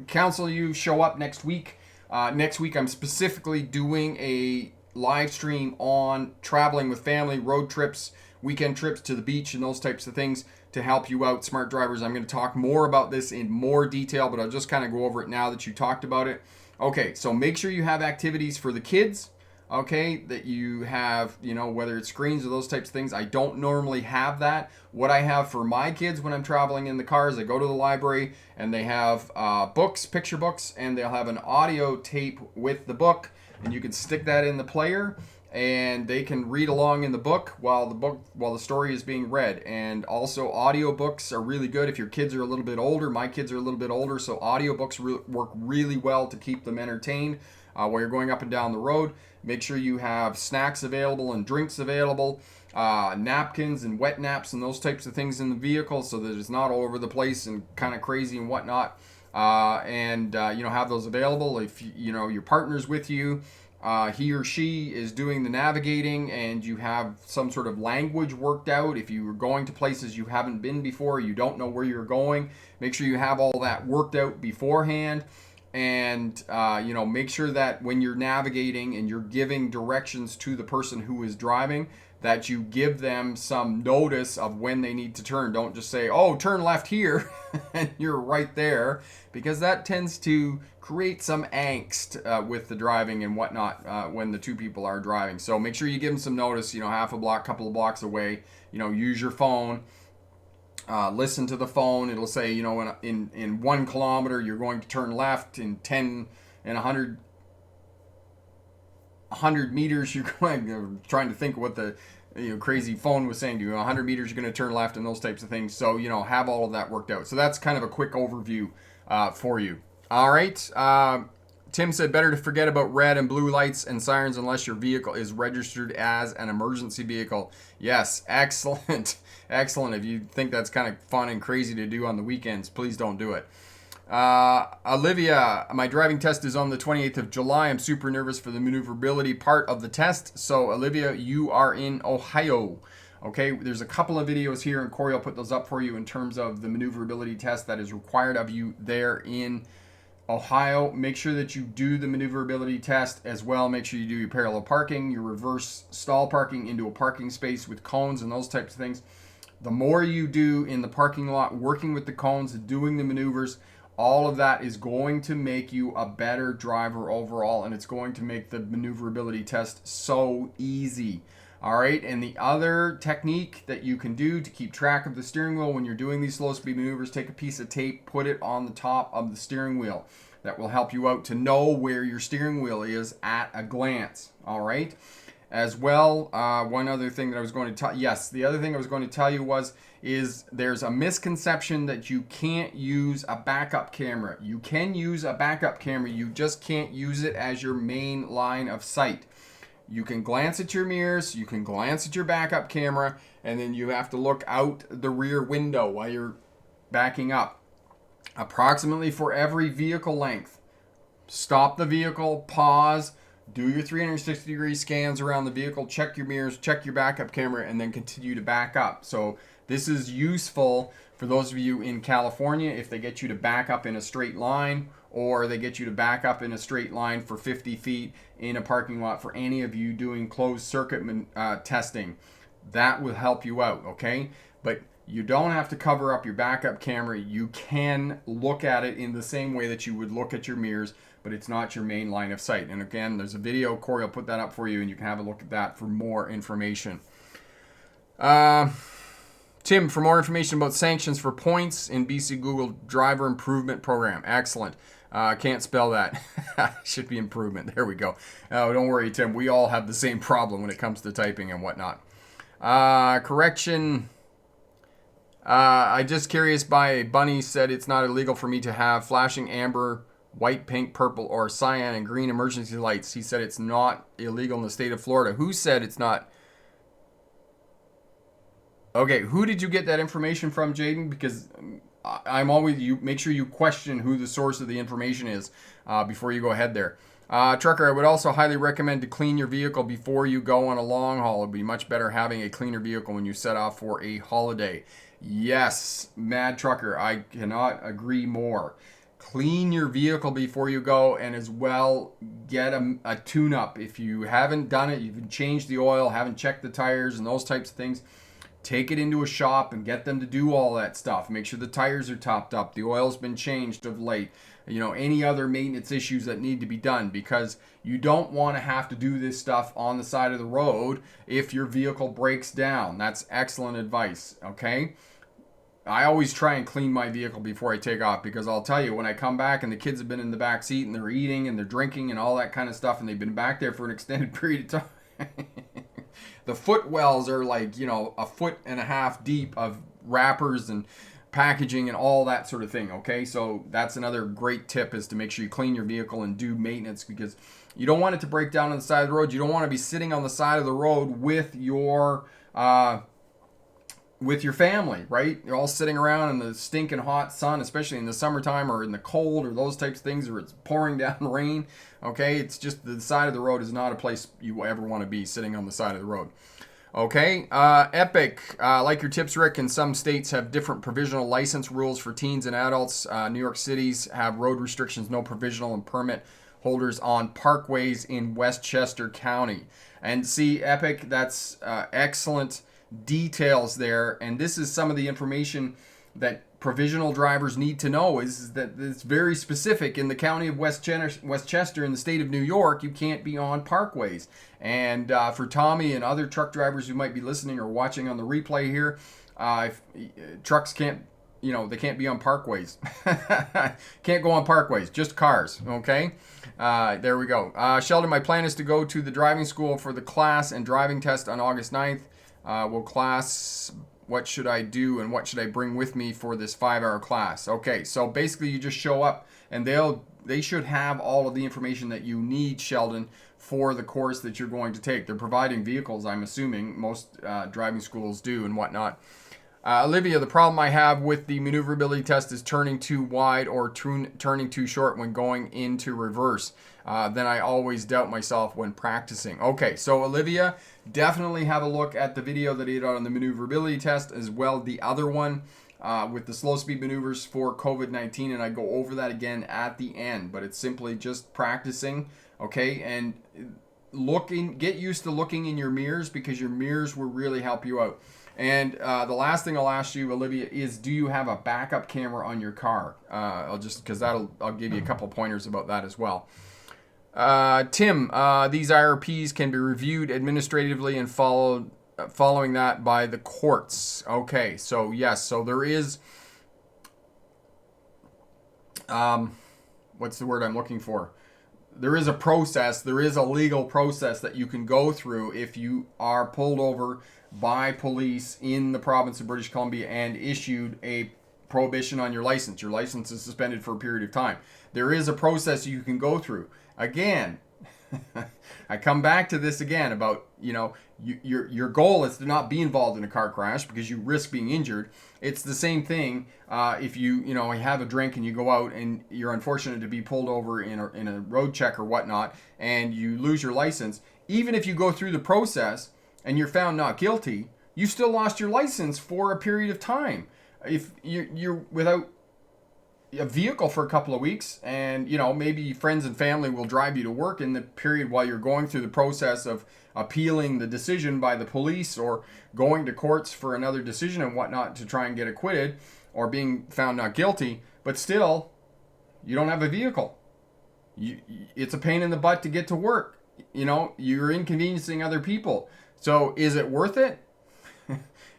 S1: counsel you, show up next week. Next week I'm specifically doing a live stream on traveling with family, road trips, weekend trips to the beach and those types of things to help you out, smart drivers. I'm going to talk more about this in more detail, but I'll just kind of go over it now that you talked about it. Okay, so make sure you have activities for the kids, okay, that you have, whether it's screens or those types of things. I don't normally have that. What I have for my kids when I'm traveling in the car is I go to the library and they have books, picture books, and they'll have an audio tape with the book, and you can stick that in the player and they can read along in the book while the story is being read. And also audiobooks are really good if your kids are a little bit older. My kids are a little bit older, so audiobooks work really well to keep them entertained while you're going up and down the road. Make sure you have snacks available and drinks available. napkins and wet naps and those types of things in the vehicle so that it's not all over the place and kind of crazy and whatnot. Have those available. If your partner's with you, he or she is doing the navigating, and you have some sort of language worked out. If you are going to places you haven't been before, you don't know where you're going, make sure you have all that worked out beforehand. And make sure that when you're navigating and you're giving directions to the person who is driving, that you give them some notice of when they need to turn. Don't just say, oh, turn left here, and you're right there, because that tends to create some angst with the driving and whatnot when the two people are driving. So make sure you give them some notice, half a block, couple of blocks away. Use your phone. Listen to the phone. It'll say, in 1 kilometer, you're going to turn left. In 10 and 100 meters, you're going, trying to think of what the crazy phone was saying to you. 100 meters, you're going to turn left, and those types of things. So, have all of that worked out. So that's kind of a quick overview for you. All right. Tim said, better to forget about red and blue lights and sirens unless your vehicle is registered as an emergency vehicle. Yes, excellent. Excellent. If you think that's kind of fun and crazy to do on the weekends, please don't do it. Olivia, my driving test is on the 28th of July. I'm super nervous for the maneuverability part of the test. So, Olivia, you are in Ohio. Okay, there's a couple of videos here, and Corey will put those up for you in terms of the maneuverability test that is required of you there in Ohio. Make sure that you do the maneuverability test as well. Make sure you do your parallel parking, your reverse stall parking into a parking space with cones and those types of things. The more you do in the parking lot, working with the cones, doing the maneuvers, all of that is going to make you a better driver overall, and it's going to make the maneuverability test so easy. All right, and the other technique that you can do to keep track of the steering wheel when you're doing these slow speed maneuvers, take a piece of tape, put it on the top of the steering wheel. That will help you out to know where your steering wheel is at a glance. All right. As well, one other thing that I was going to tell, the other thing I was going to tell you is there's a misconception that you can't use a backup camera. You can use a backup camera, you just can't use it as your main line of sight. You can glance at your mirrors, you can glance at your backup camera, and then you have to look out the rear window while you're backing up. Approximately for every vehicle length, stop the vehicle, pause, do your 360-degree scans around the vehicle, check your mirrors, check your backup camera, and then continue to back up. So this is useful for those of you in California if they get you to back up in a straight line, or they get you to back up in a straight line for 50 feet in a parking lot. For any of you doing closed circuit testing, that will help you out, okay? But you don't have to cover up your backup camera. You can look at it in the same way that you would look at your mirrors, but it's not your main line of sight. And again, there's a video. Corey will put that up for you, and you can have a look at that for more information. Tim, for more information about sanctions for points in BC Google Driver Improvement Program. Excellent. Can't spell that. Should be improvement. There we go. Don't worry, Tim. We all have the same problem when it comes to typing and whatnot. Correction. I just curious by Bunny said it's not illegal for me to have flashing amber, white, pink, purple, or cyan and green emergency lights. He said it's not illegal in the state of Florida. Who said it's not? Okay, who did you get that information from, Jaden? Because I'm always, you make sure you question who the source of the information is before you go ahead there. Trucker, I would also highly recommend to clean your vehicle before you go on a long haul. It would be much better having a cleaner vehicle when you set off for a holiday. Yes, Mad Trucker, I cannot agree more. Clean your vehicle before you go, and as well get a tune-up. If you haven't done it, you've changed the oil, haven't checked the tires and those types of things, take it into a shop and get them to do all that stuff. Make sure the tires are topped up, the oil's been changed of late, any other maintenance issues that need to be done, because you don't want to have to do this stuff on the side of the road if your vehicle breaks down. That's excellent advice, okay? I always try and clean my vehicle before I take off, because I'll tell you, when I come back and the kids have been in the back seat and they're eating and they're drinking and all that kind of stuff, and they've been back there for an extended period of time, the footwells are like, a foot and a half deep of wrappers and packaging and all that sort of thing, okay? So that's another great tip, is to make sure you clean your vehicle and do maintenance, because you don't want it to break down on the side of the road. You don't want to be sitting on the side of the road with your with your family, right? You're all sitting around in the stinking hot sun, especially in the summertime, or in the cold, or those types of things, or it's pouring down rain. Okay, it's just the side of the road is not a place you ever want to be, sitting on the side of the road. Okay, Epic, like your tips, Rick, in some states have different provisional license rules for teens and adults. New York City's have road restrictions, no provisional and permit holders on parkways in Westchester County. And see, Epic, that's excellent details there. And this is some of the information that provisional drivers need to know, is that it's very specific. In the county of Westchester in the state of New York, you can't be on parkways. And for Tommy and other truck drivers who might be listening or watching on the replay here, trucks can't, they can't be on parkways. Can't go on parkways, just cars, okay? There we go. Sheldon, my plan is to go to the driving school for the class and driving test on August 9th. What should I do and what should I bring with me for this 5-hour class? Okay, so basically you just show up and they should have all of the information that you need, Sheldon, for the course that you're going to take. They're providing vehicles, I'm assuming. Most driving schools do and whatnot. Olivia, the problem I have with the maneuverability test is turning too wide or turning too short when going into reverse. Then I always doubt myself when practicing. Okay, so Olivia, definitely have a look at the video that he did on the maneuverability test, as well as the other one with the slow speed maneuvers for COVID-19, and I go over that again at the end. But it's simply just practicing, okay? And get used to looking in your mirrors, because your mirrors will really help you out. And the last thing I'll ask you, Olivia, is do you have a backup camera on your car? I'll give you a couple pointers about that as well. Tim, these IRPs can be reviewed administratively and following that by the courts. Okay, so yes, so there is, what's the word I'm looking for? There is a process, there is a legal process that you can go through if you are pulled over by police in the province of British Columbia and issued a prohibition on your license. Your license is suspended for a period of time. There is a process you can go through. Again, I come back to this again about, your goal is to not be involved in a car crash because you risk being injured. It's the same thing if you have a drink and you go out and you're unfortunate to be pulled over in a road check or whatnot and you lose your license. Even if you go through the process and you're found not guilty, you still lost your license for a period of time. If you're without a vehicle for a couple of weeks, and maybe friends and family will drive you to work in the period while you're going through the process of appealing the decision by the police or going to courts for another decision and whatnot to try and get acquitted or being found not guilty, but still you don't have a vehicle. It's a pain in the butt to get to work. You're inconveniencing other people. So is it worth it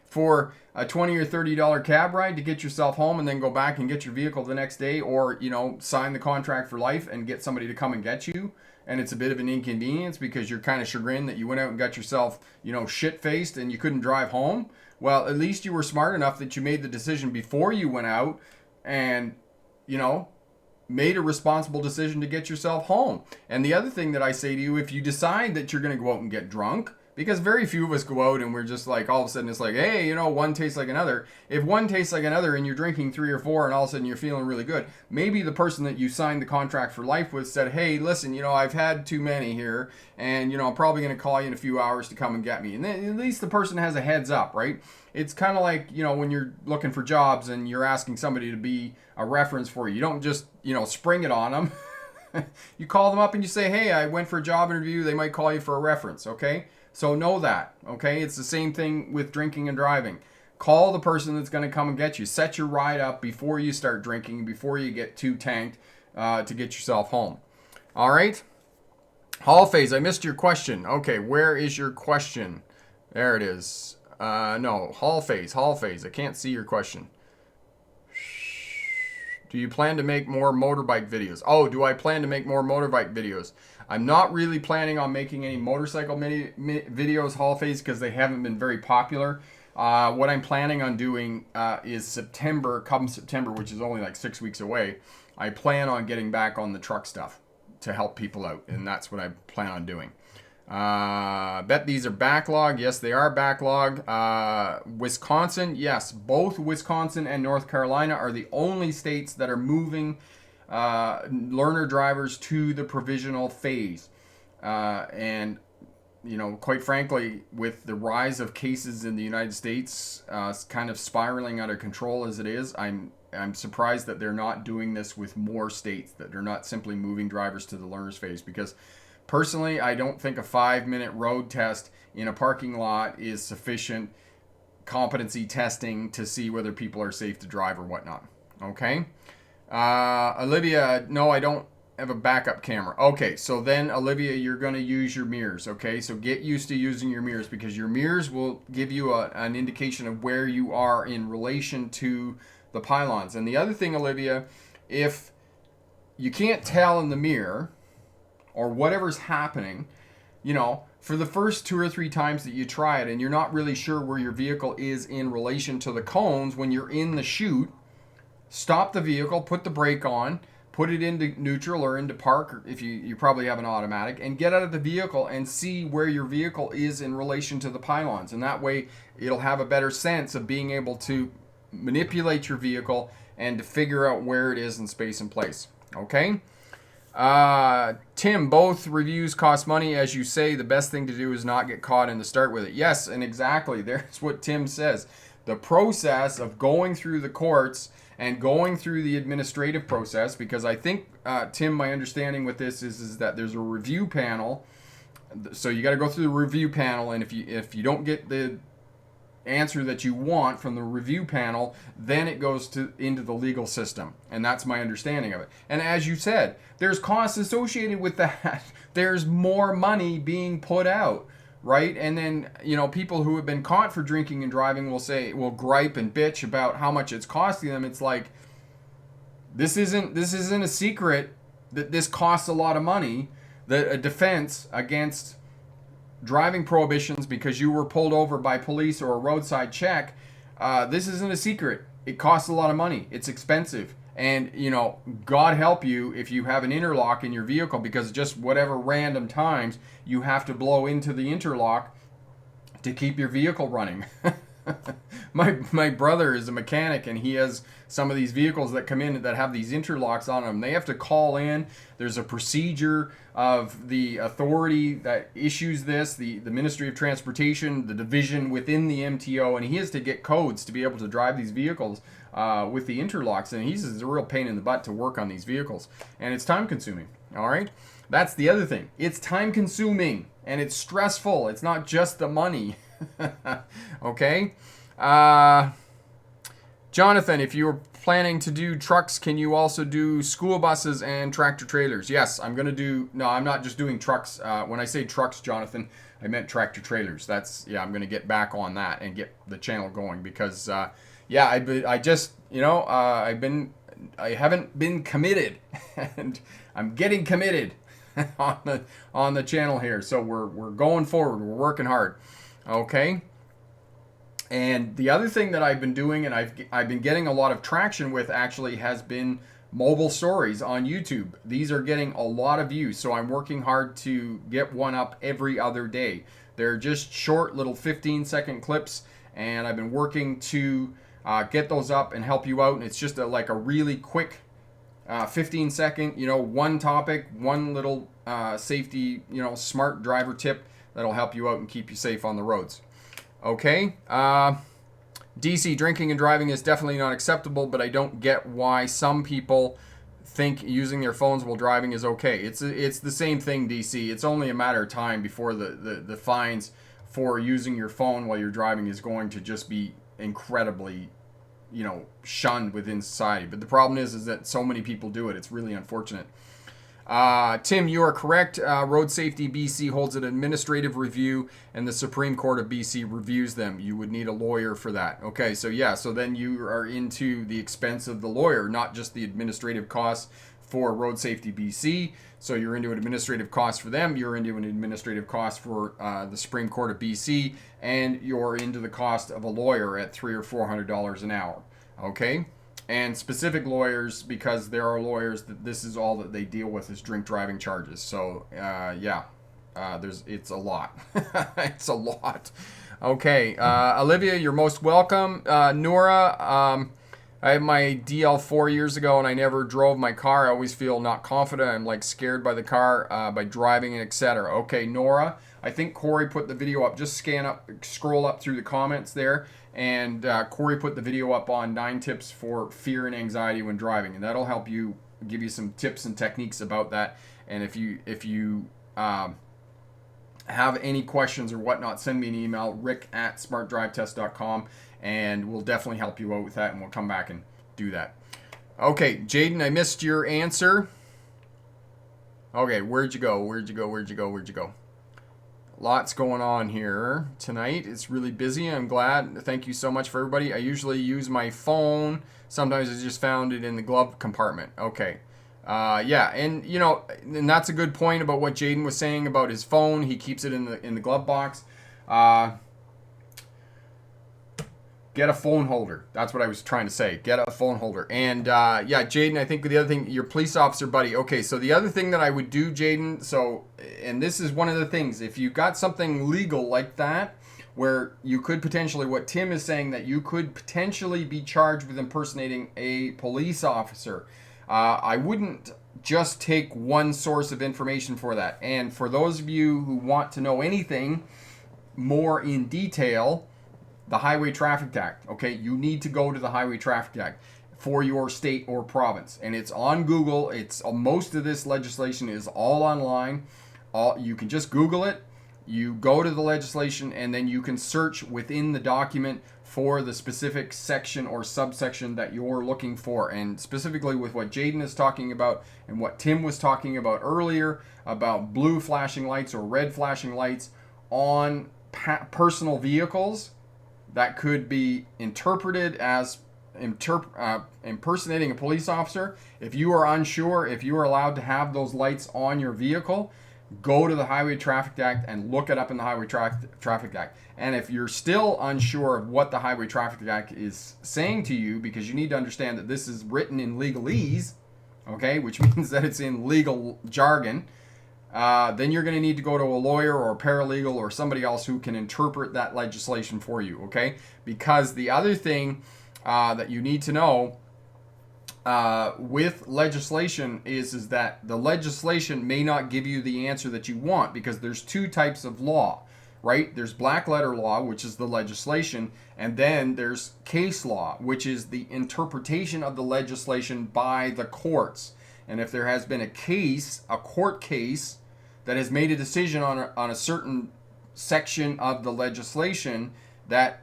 S1: for a $20 or $30 cab ride to get yourself home and then go back and get your vehicle the next day, or sign the contract for life and get somebody to come and get you, and it's a bit of an inconvenience because you're kind of chagrined that you went out and got yourself shit-faced and you couldn't drive home? Well, at least you were smart enough that you made the decision before you went out and made a responsible decision to get yourself home. And the other thing that I say to you, if you decide that you're going to go out and get drunk, because very few of us go out and we're just like, all of a sudden it's like, hey, one tastes like another. If one tastes like another and you're drinking 3 or 4 and all of a sudden you're feeling really good, maybe the person that you signed the contract for life with said, hey, listen, I've had too many here and, I'm probably going to call you in a few hours to come and get me. And then at least the person has a heads up, right? It's kind of like, when you're looking for jobs and you're asking somebody to be a reference for you. You don't just, spring it on them. You call them up and you say, hey, I went for a job interview. They might call you for a reference, okay? So know that, okay? It's the same thing with drinking and driving. Call the person that's going to come and get you. Set your ride up before you start drinking, before you get too tanked to get yourself home. All right? Hall phase, I missed your question. Okay, where is your question? There it is. No, hall phase. I can't see your question. Do you plan to make more motorbike videos? Oh, do I plan to make more motorbike videos? I'm not really planning on making any motorcycle videos, Hall phase, because they haven't been very popular. What I'm planning on doing is come September, which is only like 6 weeks away, I plan on getting back on the truck stuff to help people out, and that's what I plan on doing. Bet these are backlog. Yes, they are backlog. Wisconsin, yes, both Wisconsin and North Carolina are the only states that are moving learner drivers to the provisional phase. And you know, quite frankly, with the rise of cases in the United States, kind of spiraling out of control as it is, I'm surprised that they're not doing this with more states, that they're not simply moving drivers to the learner's phase. Because personally, I don't think a 5-minute road test in a parking lot is sufficient competency testing to see whether people are safe to drive or whatnot. Okay? Olivia, no, I don't have a backup camera. Okay, so then Olivia, you're going to use your mirrors. Okay, so get used to using your mirrors, because your mirrors will give you an indication of where you are in relation to the pylons. And the other thing, Olivia, if you can't tell in the mirror or whatever's happening, you know, for the first 2 or 3 times that you try it and you're not really sure where your vehicle is in relation to the cones when you're in the chute, stop the vehicle, put the brake on, put it into neutral or into park, or if you probably have an automatic, and get out of the vehicle and see where your vehicle is in relation to the pylons. And that way it'll have a better sense of being able to manipulate your vehicle and to figure out where it is in space and place. Okay? Tim, both reviews cost money. As you say, the best thing to do is not get caught in the start with it. Yes, and exactly. There's what Tim says. The process of going through the courts and going through the administrative process, because I think, Tim, my understanding with this is that there's a review panel. So you got to go through the review panel, and if you don't get the answer that you want from the review panel, then it goes into the legal system. And that's my understanding of it. And as you said, there's costs associated with that. There's more money being put out, right? And then, you know, people who have been caught for drinking and driving will gripe and bitch about how much it's costing them. It's like, this isn't a secret that this costs a lot of money, that a defense against driving prohibitions because you were pulled over by police or a roadside check, this isn't a secret. It costs a lot of money. It's expensive. And, you know, God help you if you have an interlock in your vehicle, because just whatever random times you have to blow into the interlock to keep your vehicle running. My brother is a mechanic, and he has some of these vehicles that come in that have these interlocks on them. They have to call in. There's a procedure of the authority that issues this, the Ministry of Transportation, the division within the MTO, and he has to get codes to be able to drive these vehicles with the interlocks. And he's a real pain in the butt to work on these vehicles, and it's time consuming. All right, that's the other thing. It's time consuming and it's stressful. It's not just the money. Okay. Jonathan, if you were planning to do trucks, can you also do school buses and tractor trailers? Yes, I'm going to do... No, I'm not just doing trucks. When I say trucks, Jonathan, I meant tractor trailers. I'm going to get back on that and get the channel going, because, I haven't been committed, and I'm getting committed on the channel here. So we're going forward. We're working hard. Okay. And the other thing that I've been doing, and I've been getting a lot of traction with, actually, has been mobile stories on YouTube. These are getting a lot of views, so I'm working hard to get one up every other day. They're just short little 15-second clips, and I've been working to get those up and help you out. And it's just like a really quick 15-second, one topic, one little safety, smart driver tip that'll help you out and keep you safe on the roads. Okay. DC, drinking and driving is definitely not acceptable, but I don't get why some people think using their phones while driving is okay. It's the same thing, DC. It's only a matter of time before the fines for using your phone while you're driving is going to just be incredibly, shunned within society. But the problem is that so many people do it. It's really unfortunate. Tim, you are correct. Road Safety BC holds an administrative review, and the Supreme Court of BC reviews them. You would need a lawyer for that. Okay, so then you are into the expense of the lawyer, not just the administrative costs for Road Safety BC. So you're into an administrative cost for them, you're into an administrative cost for the Supreme Court of BC, and you're into the cost of a lawyer at $300 or $400 an hour. Okay? And specific lawyers, because there are lawyers that this is all that they deal with is drink driving charges. So, it's a lot. It's a lot. Okay, Olivia, you're most welcome. Nora, I had my DL 4 years ago, and I never drove my car. I always feel not confident. I'm like scared by the car, by driving, and etc. Okay, Nora, I think Corey put the video up. Just scroll up through the comments there, and Corey put the video up on 9 tips for fear and anxiety when driving, and that'll help you, give you some tips and techniques about that. And if you have any questions or whatnot, send me an email, rick@smartdrivetest.com, and we'll definitely help you out with that, and we'll come back and do that. Okay, Jaden, I missed your answer. Okay, where'd you go? Lots going on here tonight. It's really busy. I'm glad. Thank you so much for everybody. I usually use my phone. Sometimes I just found it in the glove compartment. Okay. Yeah, and and that's a good point about what Jaden was saying about his phone. He keeps it in the glove box. Get a phone holder. That's what I was trying to say. Get a phone holder. And yeah, Jaden, I think the other thing, your police officer buddy. Okay, so the other thing that I would do, Jaden, and this is one of the things, if you got something legal like that, where you could potentially, what Tim is saying, that you could potentially be charged with impersonating a police officer, I wouldn't just take one source of information for that. And for those of you who want to know anything more in detail, the Highway Traffic Act, okay? You need to go to the Highway Traffic Act for your state or province. And it's on Google. Most of this legislation is all online. You can just Google it. You go to the legislation, and then you can search within the document for the specific section or subsection that you're looking for. And specifically with what Jaden is talking about and what Tim was talking about earlier about blue flashing lights or red flashing lights on personal vehicles, that could be interpreted as impersonating a police officer. If you are unsure if you are allowed to have those lights on your vehicle, go to the Highway Traffic Act and look it up in the Highway Traffic Act. And if you're still unsure of what the Highway Traffic Act is saying to you, because you need to understand that this is written in legalese, okay, which means that it's in legal jargon, then you're going to need to go to a lawyer or a paralegal or somebody else who can interpret that legislation for you, okay? Because the other thing that you need to know with legislation is that the legislation may not give you the answer that you want, because there's 2 types of law, right? There's black letter law, which is the legislation, and then there's case law, which is the interpretation of the legislation by the courts. And if there has been a court case that has made a decision on a certain section of the legislation that,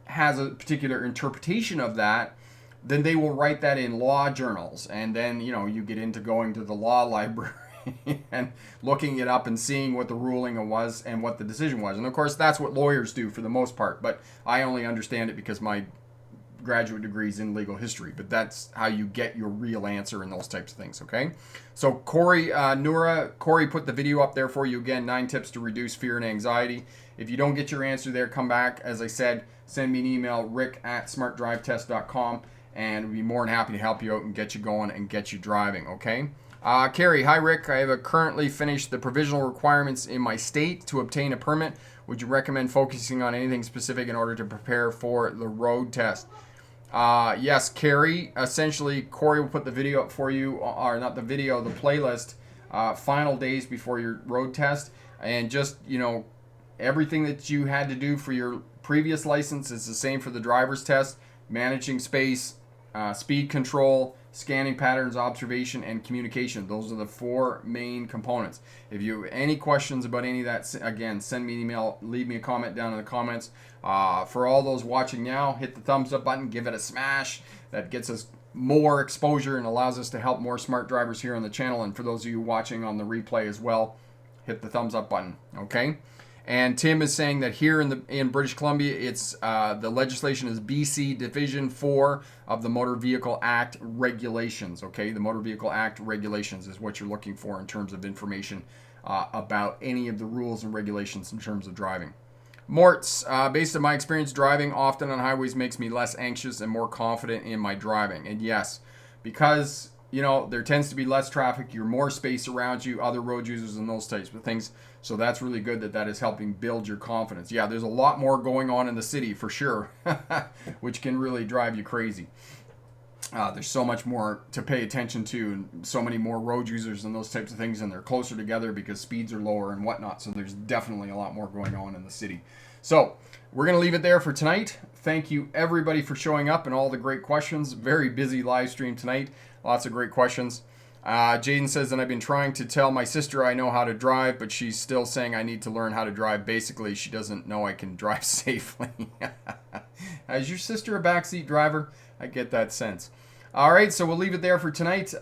S1: has a particular interpretation of that, then they will write that in law journals. And then, you get into going to the law library and looking it up and seeing what the ruling was and what the decision was. And of course, that's what lawyers do for the most part. But I only understand it because my graduate degrees in legal history, but that's how you get your real answer in those types of things, okay? So Corey put the video up there for you again, 9 tips to reduce fear and anxiety. If you don't get your answer there, come back. As I said, send me an email, rick@smartdrivetest.com, and we'll be more than happy to help you out and get you going and get you driving, okay? Carrie, hi Rick, I have currently finished the provisional requirements in my state to obtain a permit. Would you recommend focusing on anything specific in order to prepare for the road test? Yes, Carrie. Essentially, Corey will put the video up for you, or not the video, the playlist, final days before your road test. And just, everything that you had to do for your previous license is the same for the driver's test. Managing space, speed control, scanning patterns, observation, and communication. Those are the 4 main components. If you have any questions about any of that, again, send me an email, leave me a comment down in the comments. For all those watching now, hit the thumbs up button, give it a smash. That gets us more exposure and allows us to help more smart drivers here on the channel. And for those of you watching on the replay as well, hit the thumbs up button, okay? And Tim is saying that here in British Columbia, it's the legislation is BC Division 4 of the Motor Vehicle Act regulations. Okay, the Motor Vehicle Act regulations is what you're looking for in terms of information about any of the rules and regulations in terms of driving. Mort's, based on my experience, driving often on highways makes me less anxious and more confident in my driving. And yes, because there tends to be less traffic, you're more space around you, other road users and those types of things. So that's really good that that is helping build your confidence. Yeah, there's a lot more going on in the city for sure, which can really drive you crazy. There's so much more to pay attention to, and so many more road users and those types of things, and they're closer together because speeds are lower and whatnot. So there's definitely a lot more going on in the city. So we're going to leave it there for tonight. Thank you everybody for showing up and all the great questions. Very busy live stream tonight. Lots of great questions. Jaden says that I've been trying to tell my sister I know how to drive, but she's still saying I need to learn how to drive. Basically, she doesn't know I can drive safely. Is your sister a backseat driver? I get that sense. All right, so we'll leave it there for tonight.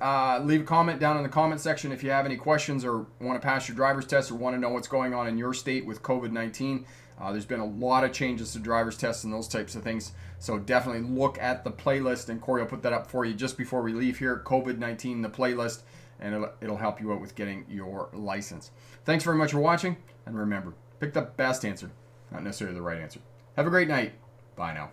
S1: Leave a comment down in the comment section if you have any questions or want to pass your driver's test or want to know what's going on in your state with COVID-19. There's been a lot of changes to driver's tests and those types of things. So definitely look at the playlist, and Corey will put that up for you just before we leave here. COVID-19, the playlist, and it'll help you out with getting your license. Thanks very much for watching, and remember, pick the best answer, not necessarily the right answer. Have a great night. Bye now.